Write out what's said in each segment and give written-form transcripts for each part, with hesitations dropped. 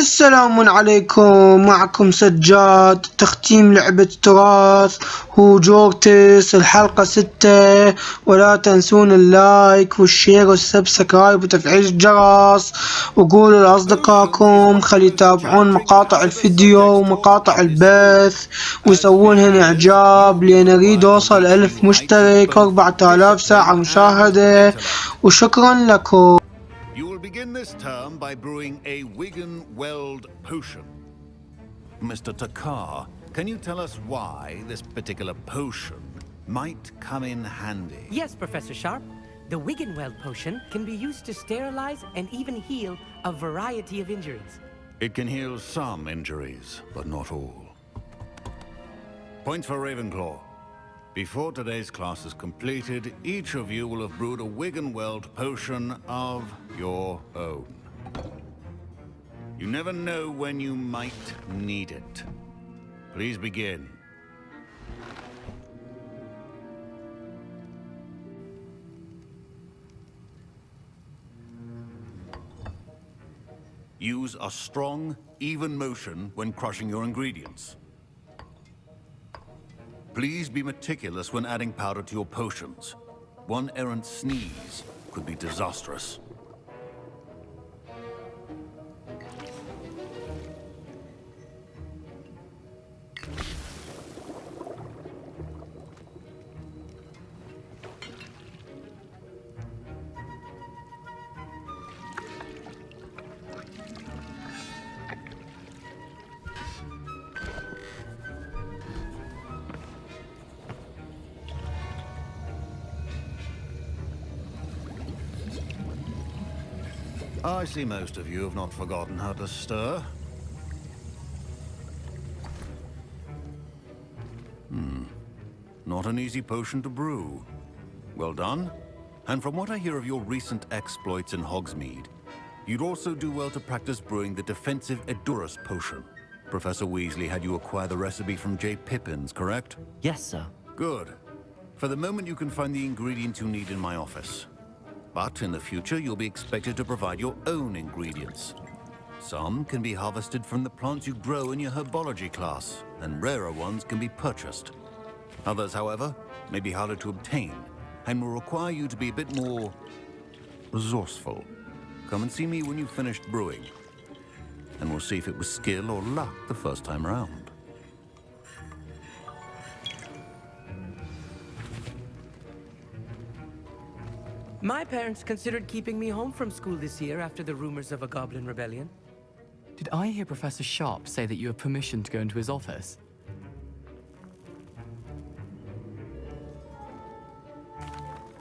السلام عليكم. معكم سجاد. تختيم لعبة التراث هوجورتس الحلقة 6. ولا تنسون اللايك والشير والسبسكرايب وتفعيل الجرس، وقولوا لأصدقائكم خلي يتابعون مقاطع الفيديو ومقاطع البث ويسوونهن إعجاب، لأن أريد أوصل 1000 مشترك و4000 ساعة مشاهدة، وشكرا لكم. You will begin this term by brewing a Wigan Weld potion. Mr. Takar, can you tell us why this particular potion might come in handy? Yes, Professor Sharp. The Wigan Weld potion can be used to sterilize and even heal a variety of injuries. It can heal some injuries, but not all. Points for Ravenclaw. Before today's class is completed, each of you will have brewed a Wigan Weld potion of your own. You never know when you might need it. Please begin. Use a strong, even motion when crushing your ingredients. Please be meticulous when adding powder to your potions. One errant sneeze could be disastrous. I see most of you have not forgotten how to stir. Not an easy potion to brew. Well done. And from what I hear of your recent exploits in Hogsmeade, you'd also do well to practice brewing the defensive Edurus potion. Professor Weasley had you acquire the recipe from J. Pippin's, correct? Yes, sir. Good. For the moment, you can find the ingredients you need in my office. But in the future, you'll be expected to provide your own ingredients. Some can be harvested from the plants you grow in your herbology class, and rarer ones can be purchased. Others, however, may be harder to obtain, and will require you to be a bit more resourceful. Come and see me when you've finished brewing, and we'll see if it was skill or luck the first time around. My parents considered keeping me home from school this year after the rumors of a goblin rebellion. Did I hear Professor Sharp say that you have permission to go into his office?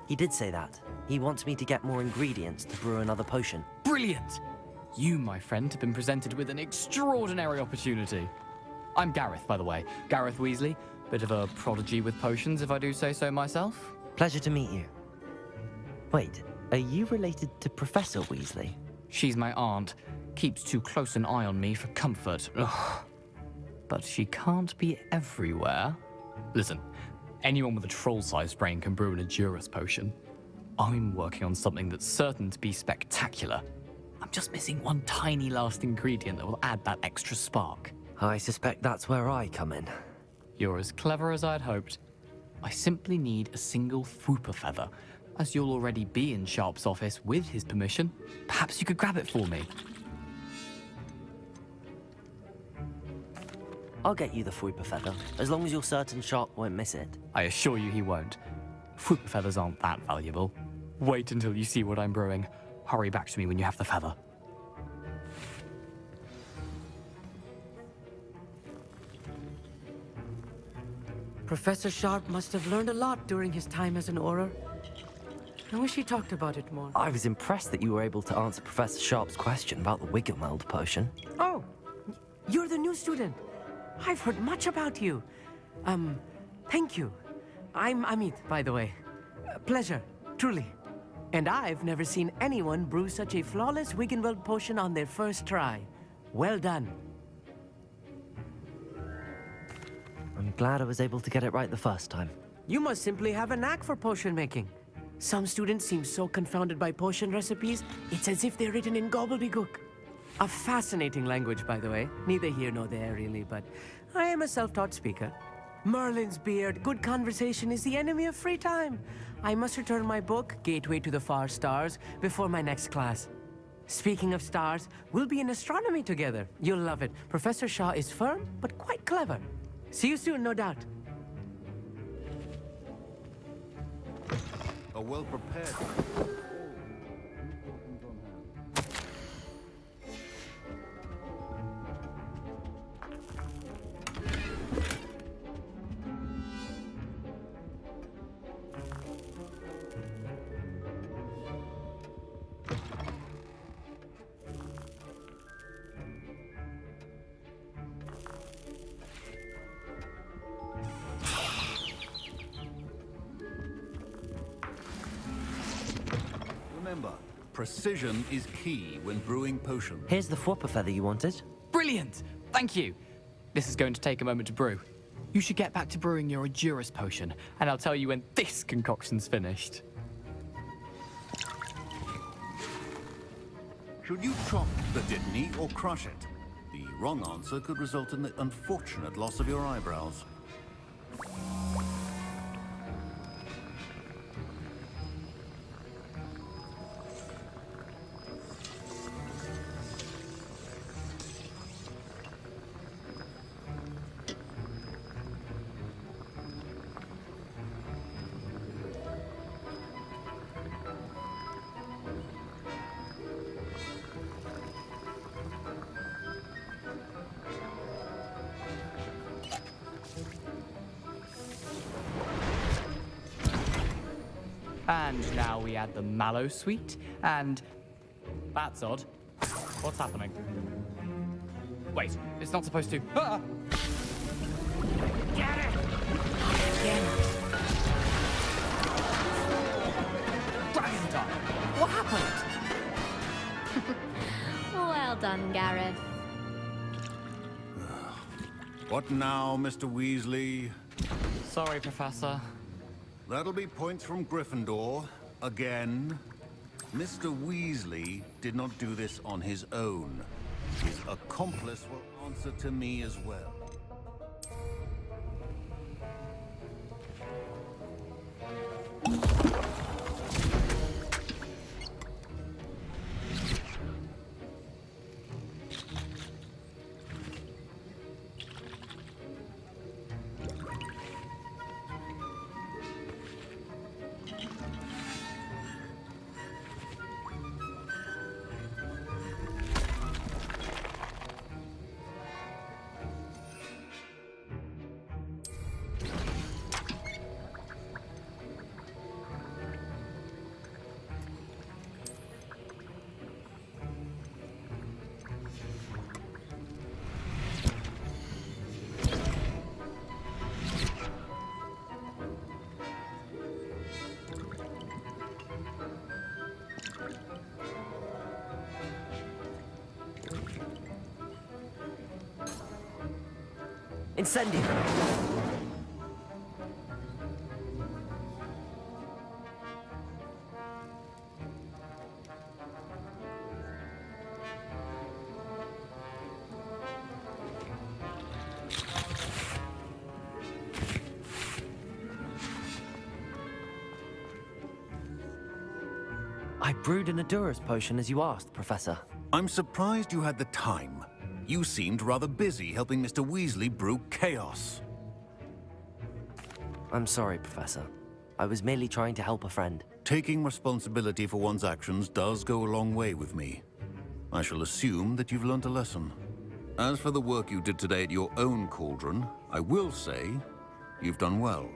He did say that. He wants me to get more ingredients to brew another potion. Brilliant! You, my friend, have been presented with an extraordinary opportunity. I'm Gareth, by the way. Gareth Weasley. Bit of a prodigy with potions, if I do say so myself. Pleasure to meet you. Wait, are you related to Professor Weasley? She's my aunt. Keeps too close an eye on me for comfort. Ugh. But she can't be everywhere. Listen, anyone with a troll-sized brain can brew an Edurus potion. I'm working on something that's certain to be spectacular. I'm just missing one tiny last ingredient that will add that extra spark. I suspect that's where I come in. You're as clever as I'd hoped. I simply need a single Fwooper feather. As you'll already be in Sharp's office with his permission, perhaps you could grab it for me. I'll get you the Fwooper feather, as long as you're certain Sharp won't miss it. I assure you he won't. Fwooper feathers aren't that valuable. Wait until you see what I'm brewing. Hurry back to me when you have the feather. Professor Sharp must have learned a lot during his time as an Auror. I wish he talked about it more. I was impressed that you were able to answer Professor Sharp's question about the Wigan Weld potion. Oh, you're the new student. I've heard much about you. Thank you. I'm Amit, by the way. Pleasure, truly. And I've never seen anyone brew such a flawless Wigan Weld potion on their first try. Well done. I'm glad I was able to get it right the first time. You must simply have a knack for potion making. Some students seem so confounded by potion recipes, it's as if they're written in gobbledygook. A fascinating language, by the way. Neither here nor there, really, but I am a self-taught speaker. Merlin's beard, good conversation is the enemy of free time. I must return my book, Gateway to the Far Stars, before my next class. Speaking of stars, we'll be in astronomy together. You'll love it. Professor Shaw is firm, but quite clever. See you soon, no doubt. A well-prepared... Remember, precision is key when brewing potions. Here's the whopper feather you wanted. Brilliant! Thank you! This is going to take a moment to brew. You should get back to brewing your Edurus potion, and I'll tell you when this concoction's finished. Should you chop the Dittany or crush it? The wrong answer could result in the unfortunate loss of your eyebrows. And now we add the mallow sweet, and... That's odd. What's happening? Wait, it's not supposed to... Ah! Get it! Dragon time! What happened? Well done, Gareth. What now, Mr. Weasley? Sorry, Professor. That'll be points from Gryffindor, again. Mr. Weasley did not do this on his own. His accomplice will answer to me as well. Incendio! I brewed an Edurus potion as you asked, Professor. I'm surprised you had the time. You seemed rather busy helping Mr. Weasley brew chaos. I'm sorry, Professor. I was merely trying to help a friend. Taking responsibility for one's actions does go a long way with me. I shall assume that you've learnt a lesson. As for the work you did today at your own cauldron, I will say you've done well.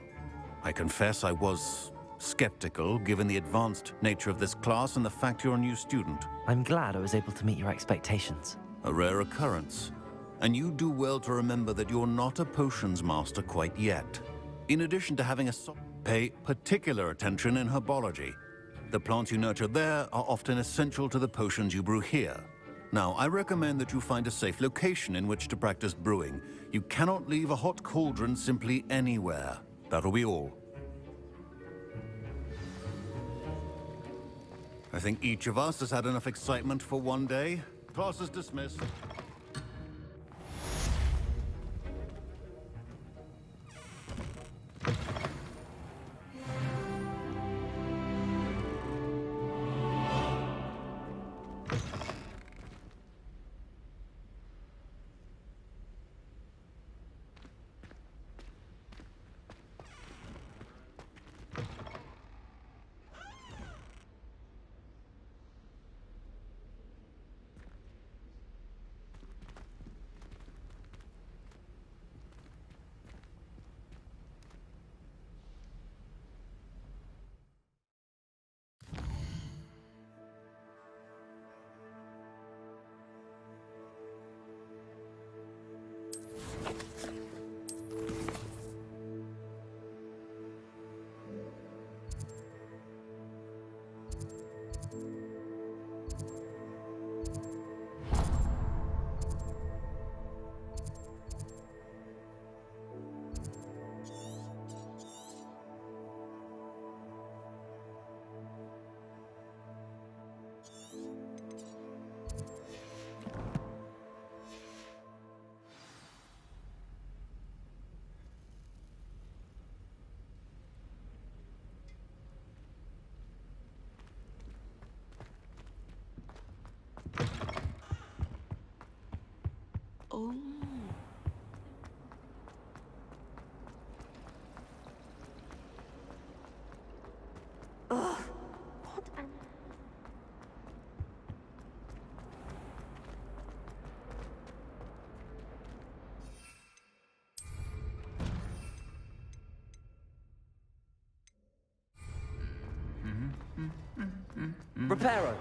I confess I was skeptical given the advanced nature of this class and the fact you're a new student. I'm glad I was able to meet your expectations. A rare occurrence. And you do well to remember that you're not a potions master quite yet. In addition to having pay particular attention in herbology. The plants you nurture there are often essential to the potions you brew here. Now, I recommend that you find a safe location in which to practice brewing. You cannot leave a hot cauldron simply anywhere. That'll be all. I think each of us has had enough excitement for one day. Class is dismissed. Oh. Ugh. What an... Reparo!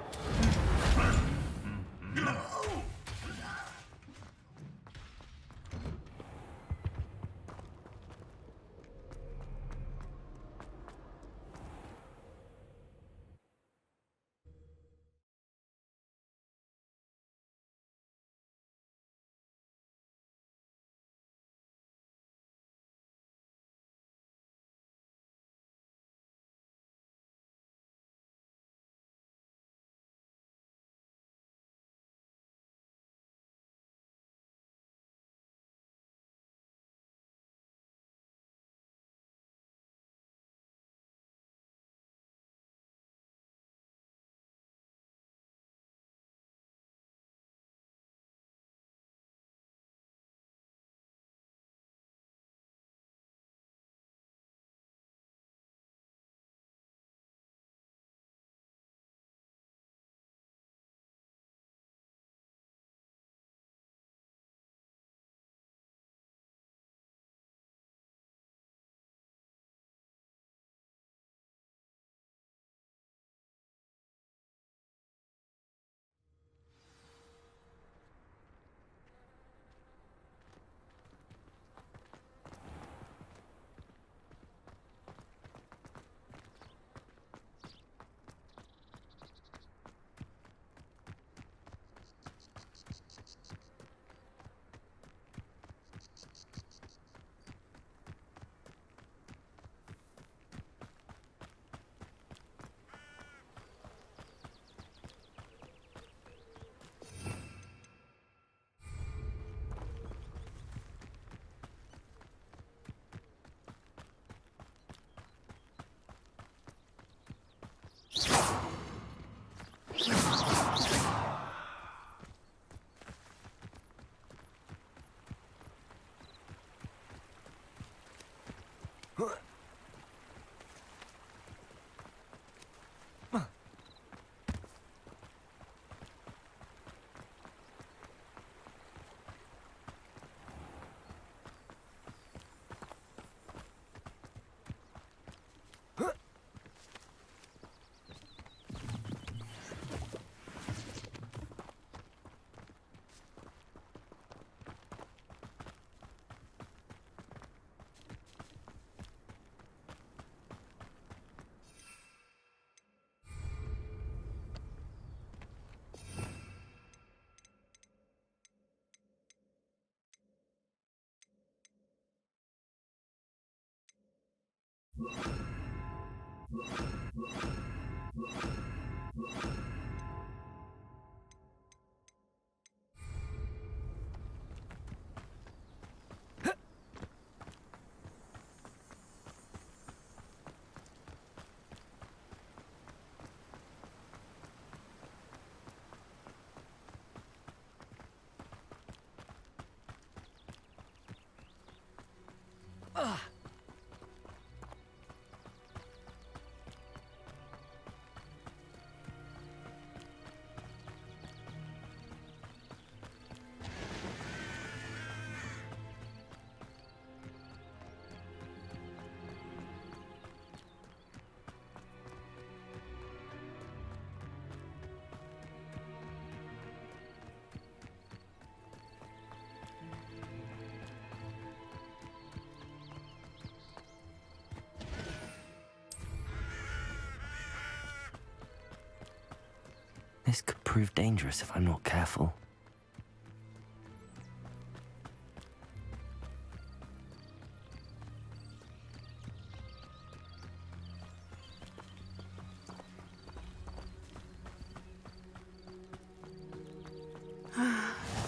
This could prove dangerous if I'm not careful.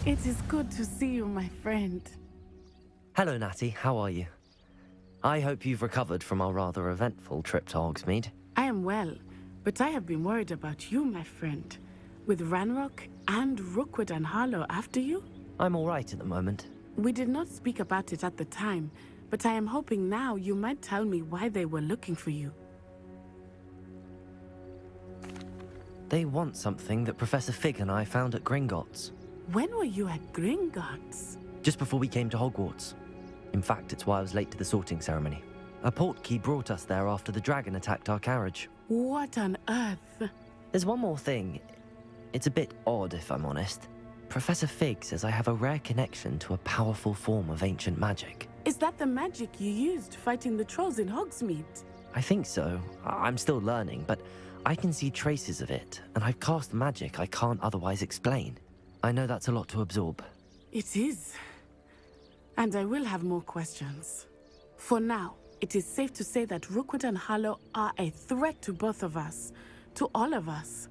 It is good to see you, my friend. Hello, Natty. How are you? I hope you've recovered from our rather eventful trip to Hogsmeade. I am well, but I have been worried about you, my friend. With Ranrock and Rookwood and Harlow after you? I'm all right at the moment. We did not speak about it at the time, but I am hoping now you might tell me why they were looking for you. They want something that Professor Fig and I found at Gringotts. When were you at Gringotts? Just before we came to Hogwarts. In fact, it's why I was late to the sorting ceremony. A portkey brought us there after the dragon attacked our carriage. What on earth? There's one more thing. It's a bit odd, if I'm honest. Professor Fig says I have a rare connection to a powerful form of ancient magic. Is that the magic you used fighting the trolls in Hogsmeade? I think so. I'm still learning, but I can see traces of it, and I've cast magic I can't otherwise explain. I know that's a lot to absorb. It is. And I will have more questions. For now, it is safe to say that Rookwood and Harlow are a threat to both of us, to all of us.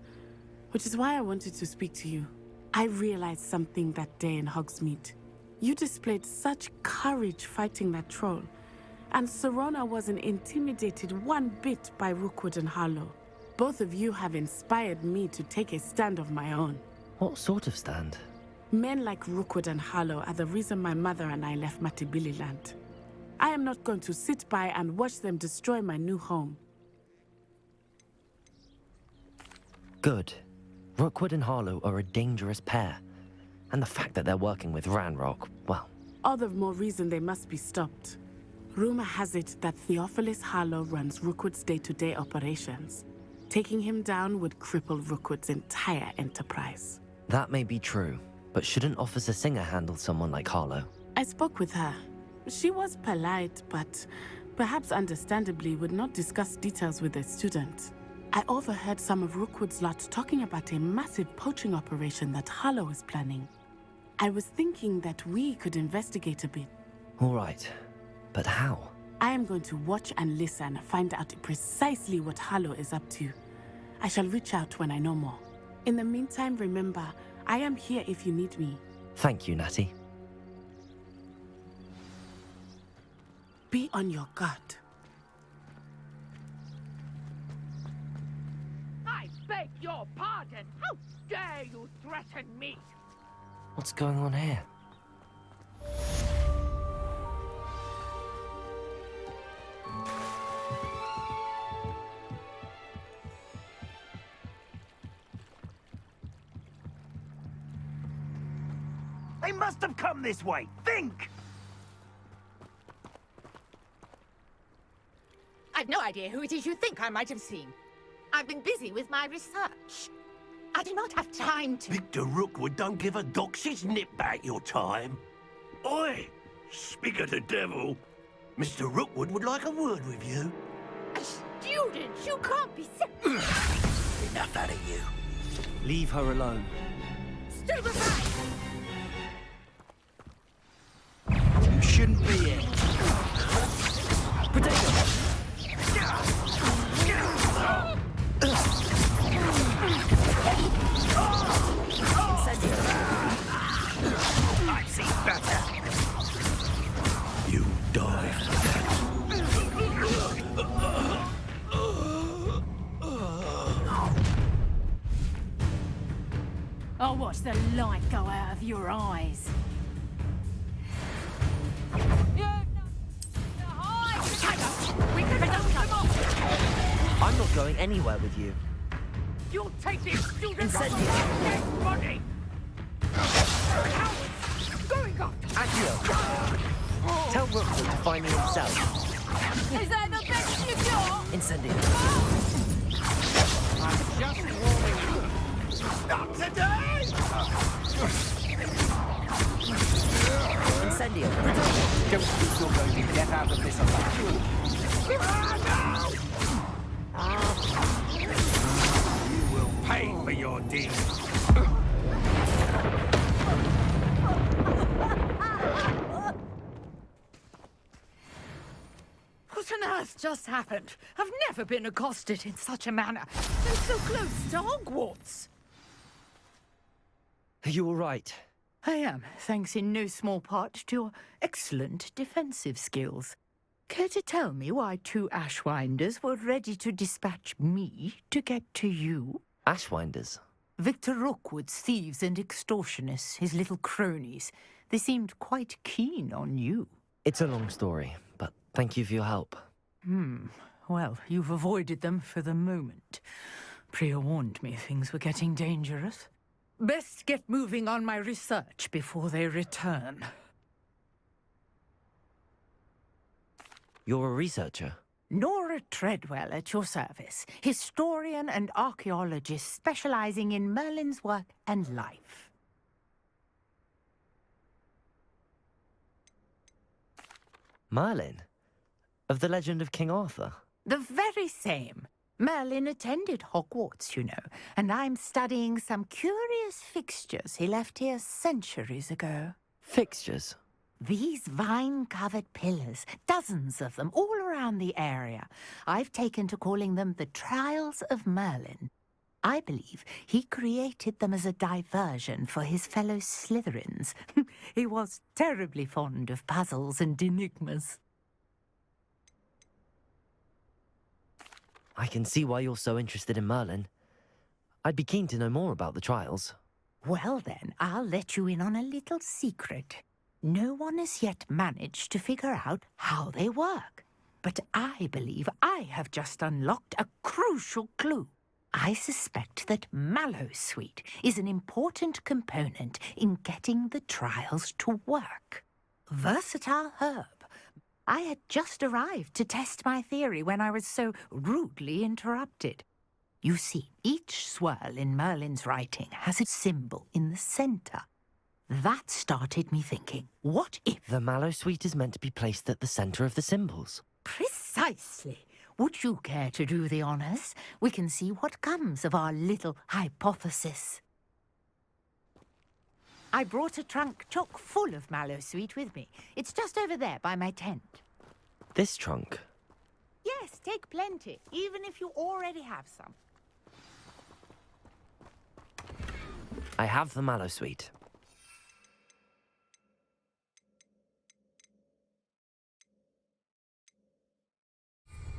Which is why I wanted to speak to you. I realized something that day in Hogsmeade. You displayed such courage fighting that troll, and Serona wasn't intimidated one bit by Rookwood and Harlow. Both of you have inspired me to take a stand of my own. What sort of stand? Men like Rookwood and Harlow are the reason my mother and I left Matabeleland. I am not going to sit by and watch them destroy my new home. Good. Rookwood and Harlow are a dangerous pair. And the fact that they're working with Ranrock, well... All the more reason they must be stopped. Rumor has it that Theophilus Harlow runs Rookwood's day-to-day operations. Taking him down would cripple Rookwood's entire enterprise. That may be true, but shouldn't Officer Singer handle someone like Harlow? I spoke with her. She was polite, but perhaps understandably would not discuss details with a student. I overheard some of Rookwood's lot talking about a massive poaching operation that Harlow is planning. I was thinking that we could investigate a bit. All right, but how? I am going to watch and listen, find out precisely what Harlow is up to. I shall reach out when I know more. In the meantime, remember, I am here if you need me. Thank you, Natty. Be on your guard. I beg your pardon! How dare you threaten me? What's going on here? They must have come this way. Think! I've no idea who it is you think I might have seen. I've been busy with my research. I do not have time to... Victor Rookwood don't give a doxy's nip back your time. Oi! Speak of the devil. Mr. Rookwood would like a word with you. A student! You can't be... Enough out of you. Leave her alone. Stupefy! You shouldn't be here. Potato! I see better. You die. I'll watch the light go out of your eyes. You've nothing to going anywhere with you. You'll take this student Incendio! dead body! Cowards! Going up! Accio! Tell Rookwood to find me himself. Is that the best you got? Incendio! I'm just warming up. Not today! Incendio! Don't think you're going to get out of this alive. You will pay for your deeds. What on earth just happened? I've never been accosted in such a manner. And so close to Hogwarts. Are you all right? I am, thanks in no small part to your excellent defensive skills. Care to tell me why 2 Ashwinders were ready to dispatch me to get to you? Ashwinders? Victor Rookwood's thieves and extortionists, his little cronies. They seemed quite keen on you. It's a long story, but thank you for your help. Well, you've avoided them for the moment. Priya warned me things were getting dangerous. Best get moving on my research before they return. You're a researcher? Nora Treadwell at your service, historian and archaeologist specializing in Merlin's work and life. Merlin? Of the legend of King Arthur? The very same. Merlin attended Hogwarts, you know, and I'm studying some curious fixtures he left here centuries ago. Fixtures? These vine-covered pillars, dozens of them, all around the area. I've taken to calling them the Trials of Merlin. I believe he created them as a diversion for his fellow Slytherins. He was terribly fond of puzzles and enigmas. I can see why you're so interested in Merlin. I'd be keen to know more about the trials. Well then, I'll let you in on a little secret. No one has yet managed to figure out how they work. But I believe I have just unlocked a crucial clue. I suspect that Mallowsweet is an important component in getting the trials to work. Versatile herb. I had just arrived to test my theory when I was so rudely interrupted. You see, each swirl in Merlin's writing has a symbol in the center. That started me thinking, what if... The Mallowsweet is meant to be placed at the center of the symbols. Precisely. Would you care to do the honors? We can see what comes of our little hypothesis. I brought a trunk chock full of Mallowsweet with me. It's just over there by my tent. This trunk? Yes, take plenty, even if you already have some. I have the Mallowsweet.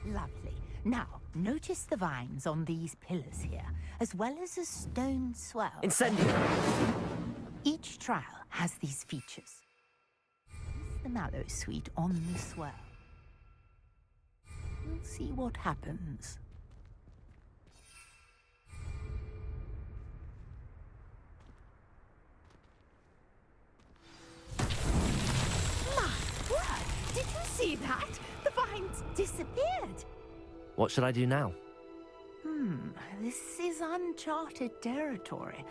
Lovely. Now, notice the vines on these pillars here, as well as a stone swell. Incendio! Each trial has these features. Place the Mallowsweet on the swell. We'll see what happens. My word! Did you see that? The vines disappeared. What should I do now? This is uncharted territory.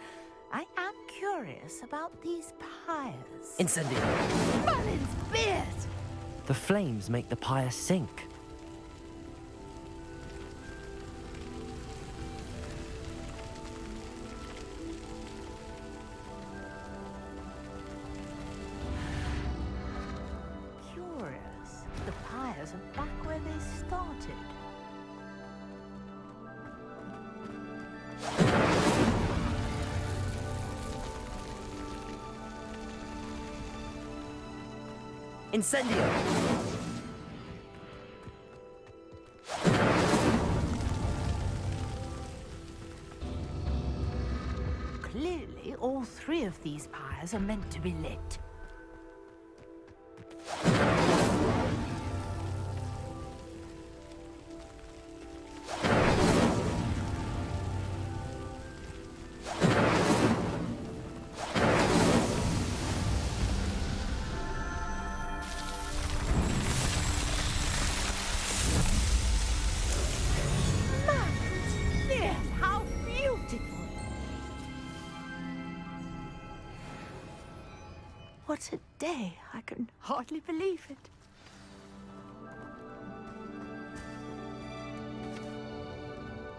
I am curious about these pyres. Incendio! Merlin's beard! The flames make the pyre sink. Curious. The pyres are back where they started. Incendio! Clearly, all 3 of these pyres are meant to be lit. what a day. I can hardly believe it.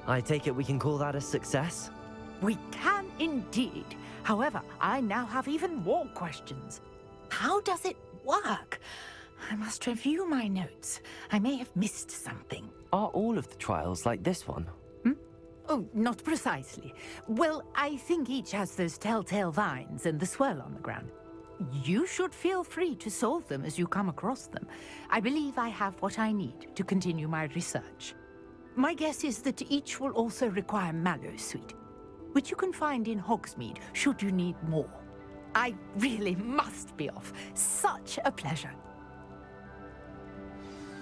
I take it we can call that a success? We can indeed. However, I now have even more questions. How does it work? I must review my notes. I may have missed something. Are all of the trials like this one? Oh, not precisely. Well, I think each has those telltale vines and the swirl on the ground. You should feel free to solve them as you come across them. I believe I have what I need to continue my research. My guess is that each will also require mallow sweet, which you can find in Hogsmeade should you need more. I really must be off. Such a pleasure.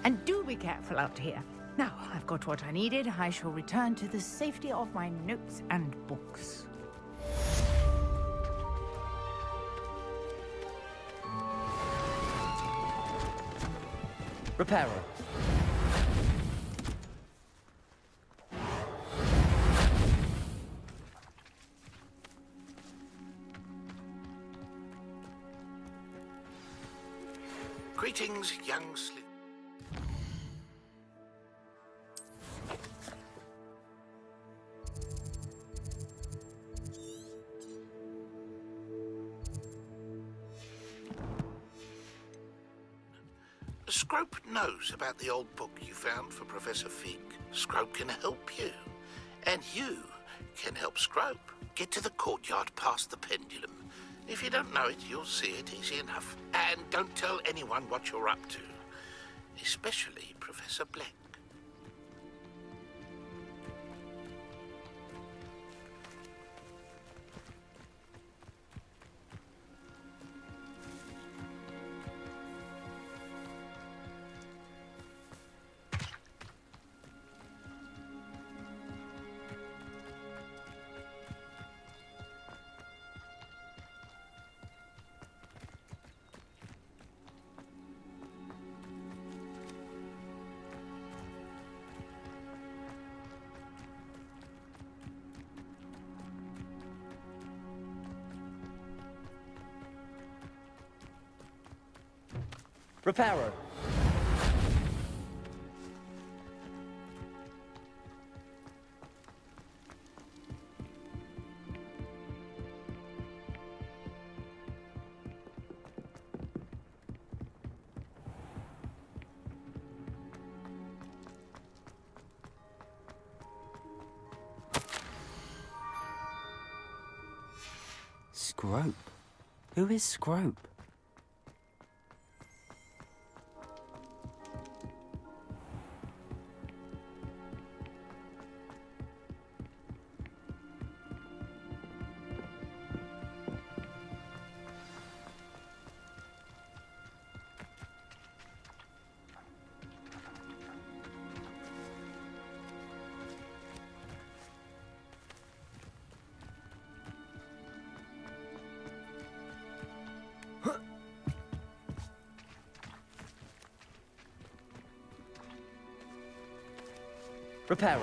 And do be careful out here. Now, I've got what I needed. I shall return to the safety of my notes and books. Repairer. Greetings, young slip. Scrope knows about the old book you found for Professor Fig. Scrope can help you. And you can help Scrope. Get to the courtyard past the pendulum. If you don't know it, you'll see it easy enough. And don't tell anyone what you're up to. Especially Professor Black. Repairer. Scrope? Who is Scrope? Repairer.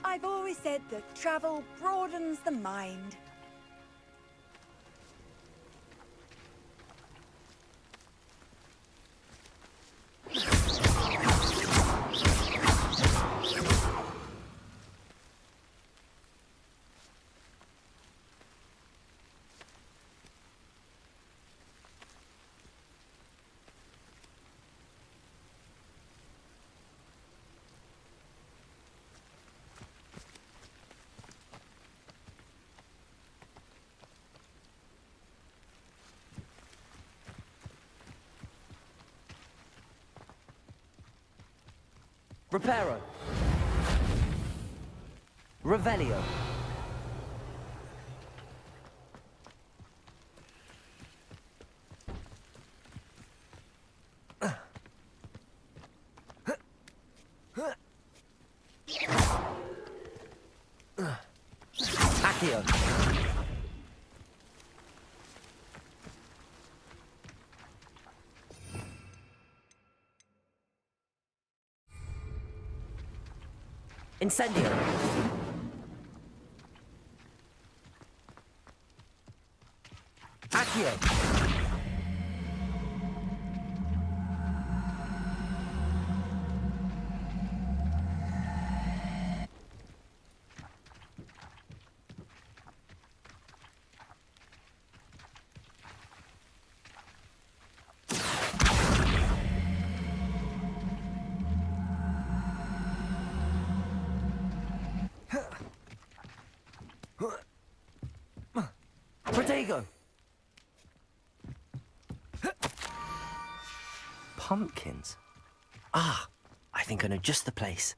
I've always said that travel broadens the mind. Repairer. Revelio. Accio. Incendio. Accio. Protego! Pumpkins? Ah, I think I know just the place.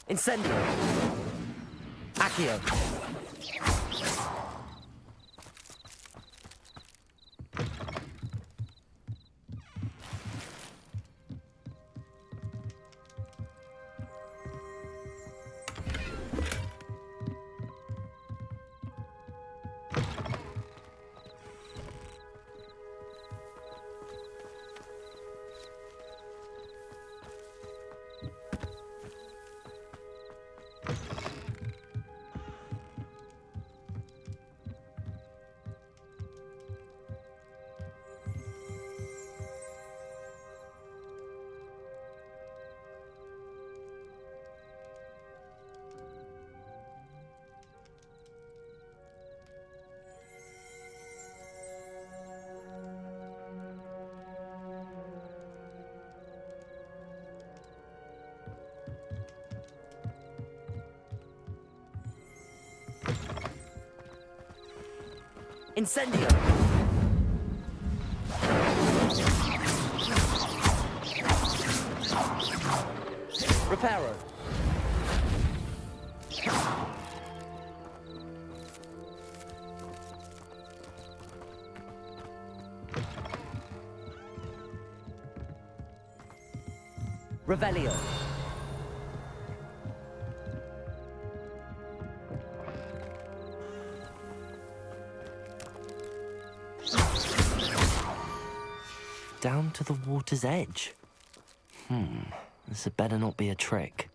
Incendio! Accio! Incendio! Reparo! Revelio! Down to the water's edge. This had better not be a trick.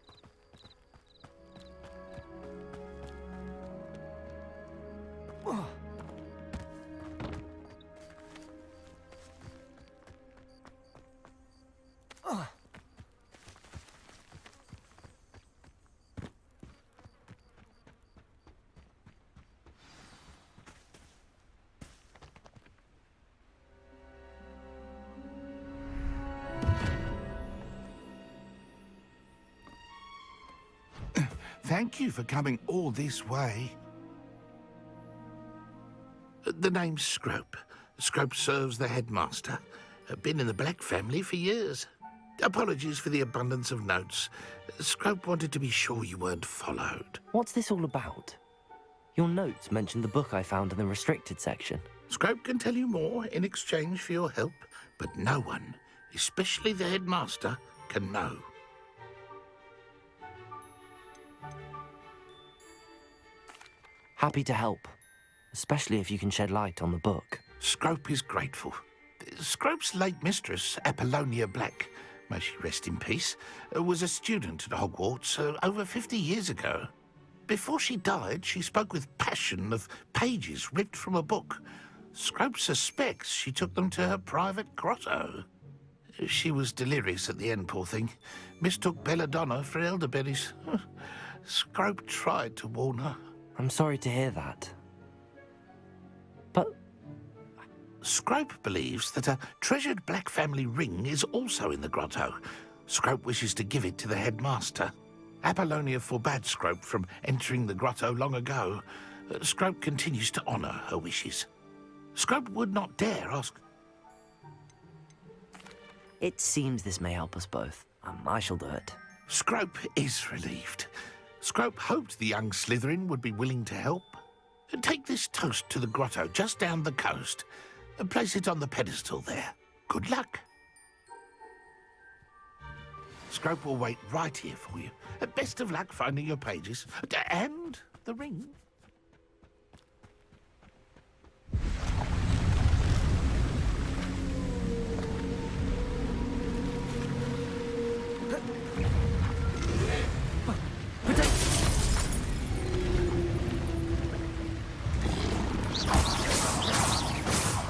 Thank you for coming all this way. The name's Scrope. Scrope serves the headmaster. Been in the Black family for years. Apologies for the abundance of notes. Scrope wanted to be sure you weren't followed. What's this all about? Your notes mentioned the book I found in the restricted section. Scrope can tell you more in exchange for your help, but no one, especially the headmaster, can know. Happy to help, especially if you can shed light on the book. Scrope is grateful. Scrope's late mistress, Apollonia Black, may she rest in peace, was a student at Hogwarts over 50 years ago. Before she died, she spoke with passion of pages ripped from a book. Scrope suspects she took them to her private grotto. She was delirious at the end, poor thing. Mistook belladonna for elderberries. Scrope tried to warn her. I'm sorry to hear that. But Scrope believes that a treasured Black family ring is also in the grotto. Scrope wishes to give it to the headmaster. Apollonia forbade Scrope from entering the grotto long ago. Scrope continues to honour her wishes. Scrope would not dare ask. it seems this may help us both. I shall do it. Scrope is relieved. Scrope hoped the young Slytherin would be willing to help. Take this toast to the grotto just down the coast and place it on the pedestal there. Good luck. Scrope will wait right here for you. Best of luck finding your pages. And the ring.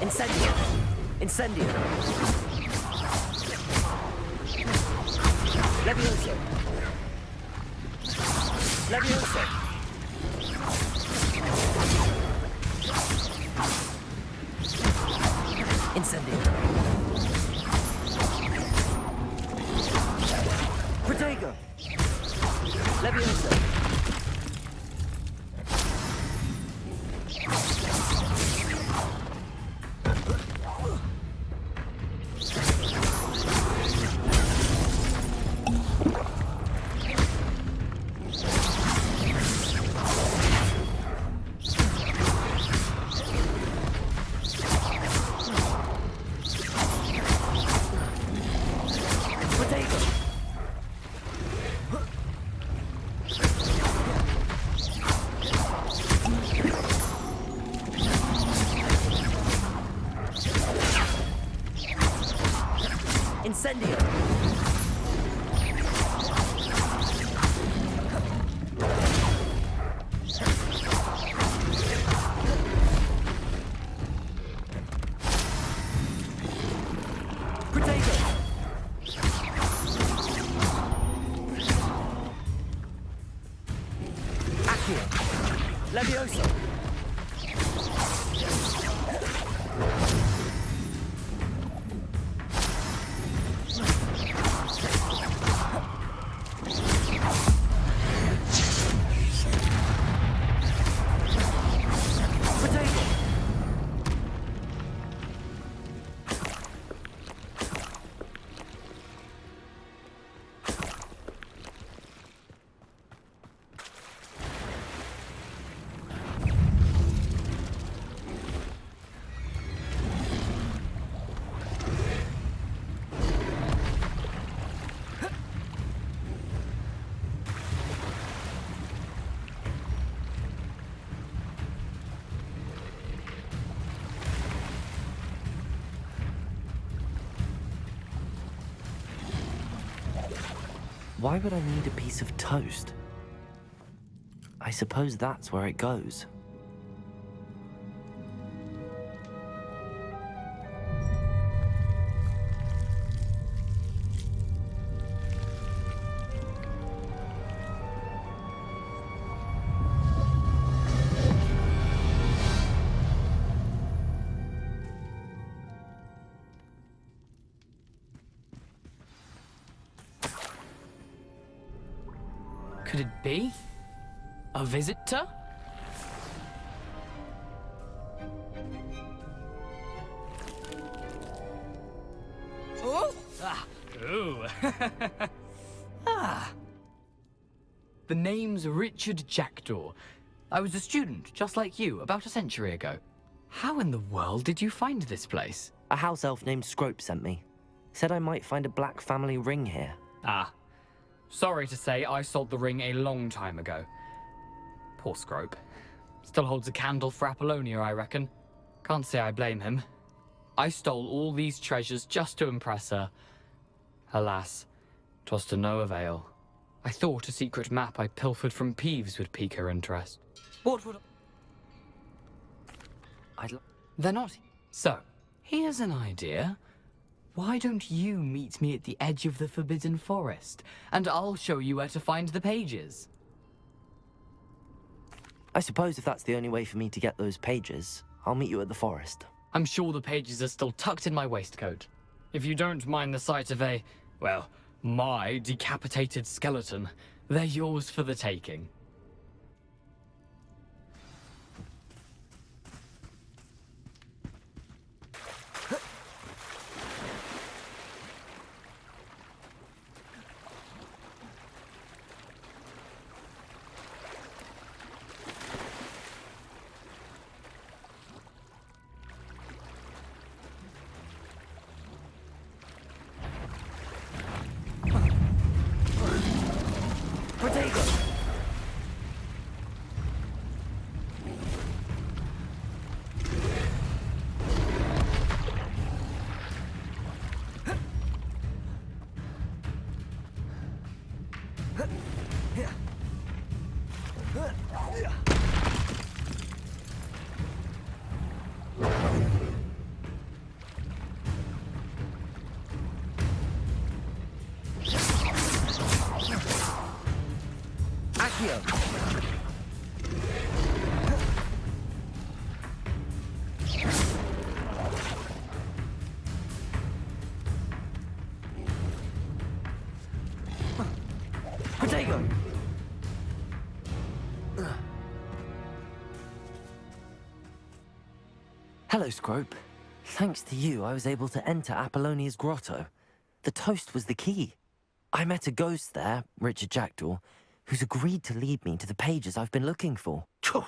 Incendio! Incendio! Levioso! Levioso! Incendio! Protego! Levioso! Incendio! Protego! Accio! Levioso! Why would I need a piece of toast? I suppose that's where it goes. Could it be? A visitor? Oh! Ah. Ooh. Ah. The name's Richard Jackdaw. I was a student, just like you, about a century ago. How in the world did you find this place? A house elf named Scrope sent me. Said I might find a black family ring here. Ah. Sorry to say, I sold the ring a long time ago. Poor Scrope. Still holds a candle for Apollonia, I reckon. Can't say I blame him. I stole all these treasures just to impress her. Alas, 'twas to no avail. I thought a secret map I pilfered from Peeves would pique her interest. What would... They're not... So, here's an idea. Why don't you meet me at the edge of the Forbidden Forest, and I'll show you where to find the pages? I suppose if that's the only way for me to get those pages, I'll meet you at the forest. I'm sure the pages are still tucked in my waistcoat. If you don't mind the sight of a, well, my decapitated skeleton, they're yours for the taking. Hello, Scrope. Thanks to you, I was able to enter Apollonia's grotto. The toast was the key. I met a ghost there, Richard Jackdaw, who's agreed to lead me to the pages I've been looking for. Phew,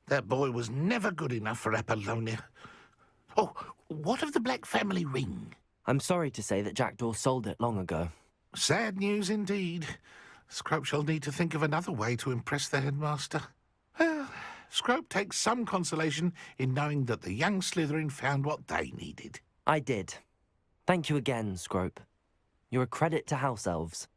that boy was never good enough for Apollonia. Oh, what of the Black family ring? I'm sorry to say that Jackdaw sold it long ago. Sad news indeed. Scrope shall need to think of another way to impress the headmaster. Well, Scrope takes some consolation in knowing that the young Slytherin found what they needed. I did. Thank you again, Scrope. You're a credit to House Elves.